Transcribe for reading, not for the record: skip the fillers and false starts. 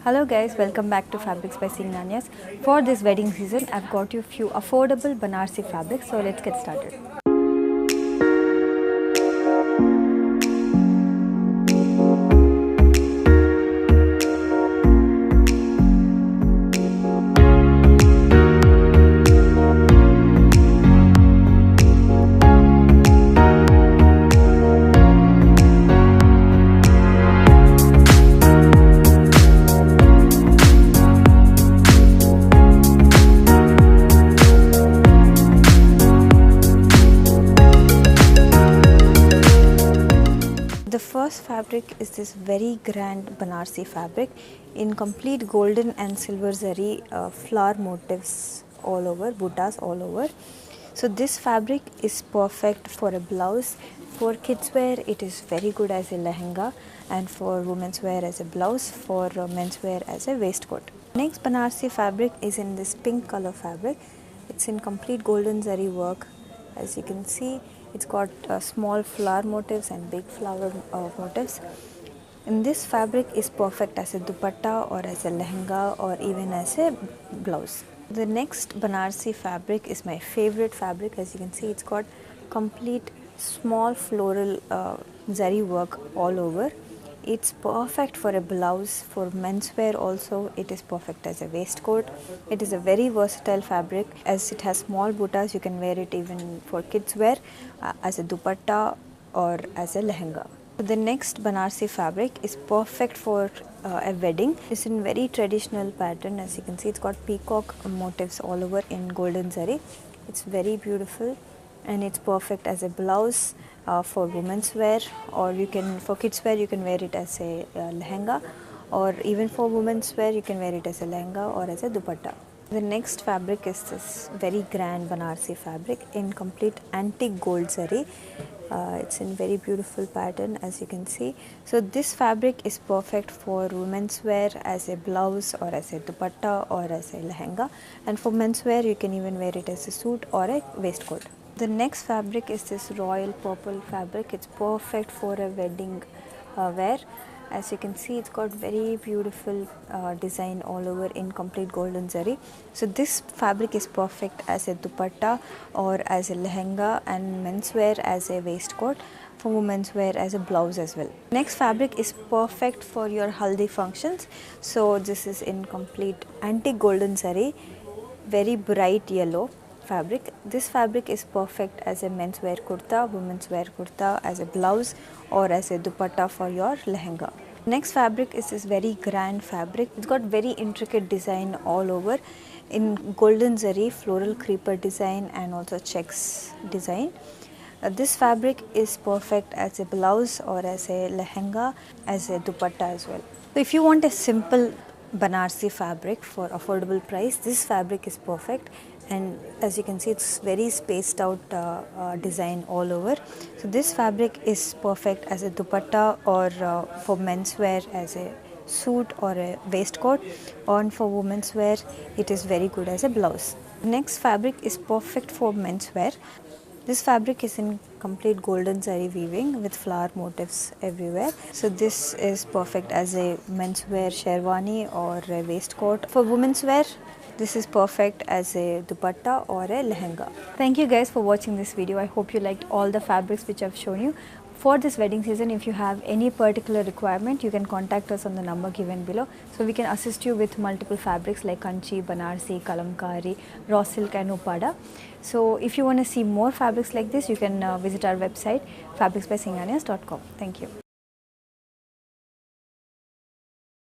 Hello guys, welcome back to Fabrics by Singhanias. For this wedding season, I've got you a few affordable Banarsi fabrics, so let's get started. The first fabric is this very grand Banarsi fabric in complete golden and silver zari flower motifs all over, buttas all over. So this fabric is perfect for a blouse. For kids wear it is very good as a lehenga, and for women's wear as a blouse, for men's wear as a waistcoat. Next Banarsi fabric is in this pink color fabric. It's in complete golden zari work. As you can see, it's got small flower motifs and big flower motifs. And this fabric is perfect as a dupatta or as a lehenga or even as a blouse. The next Banarsi fabric is my favorite fabric. As you can see, it's got complete small floral zari work all over. It's perfect for a blouse. For men's wear also it is perfect as a waistcoat. It is a very versatile fabric as it has small buttas. You can wear it even for kids wear as a dupatta or as a lehenga. The next Banarsi fabric is perfect for a wedding. It's in very traditional pattern. As you can see, it's got peacock motifs all over in golden zari. It's very beautiful and it's perfect as a blouse for women's wear, or you can, for kids wear you can wear it as a lehenga, or even for women's wear you can wear it as a lehenga or as a dupatta. The next fabric is this very grand Banarsi fabric in complete antique gold zari. It's in very beautiful pattern, as you can see. So this fabric is perfect for women's wear as a blouse or as a dupatta or as a lehenga, and for men's wear you can even wear it as a suit or a waistcoat. The next fabric is this royal purple fabric. It's perfect for a wedding wear. As you can see, it's got very beautiful design all over in complete golden zari. So this fabric is perfect as a dupatta or as a lehenga, and men's wear as a waistcoat, for women's wear as a blouse as well. Next fabric is perfect for your haldi functions. So this is in complete antique golden zari, very bright yellow fabric. This fabric is perfect as a men's wear kurta, women's wear kurta, as a blouse or as a dupatta for your lehenga. Next fabric is this very grand fabric. It's got very intricate design all over in golden zari, floral creeper design and also checks design. This fabric is perfect as a blouse or as a lehenga, as a dupatta as well. So if you want a simple Banarsi fabric for affordable price, this fabric is perfect, and as you can see, it's very spaced out design all over. So this fabric is perfect as a dupatta, or for men's wear as a suit or a waistcoat, and for women's wear it is very good as a blouse. Next fabric is perfect for men's wear. This fabric is in complete golden zari weaving with flower motifs everywhere. So this is perfect as a men's wear sherwani or a waistcoat. For women's wear, this is perfect as a dupatta or a lehenga. Thank you guys for watching this video. I hope you liked all the fabrics which I've shown you. For this wedding season, if you have any particular requirement, you can contact us on the number given below. So we can assist you with multiple fabrics like Kanchi, Banarsi, Kalamkari, raw silk and Upada. So if you want to see more fabrics like this, you can visit our website fabricsbysinghanias.com. Thank you.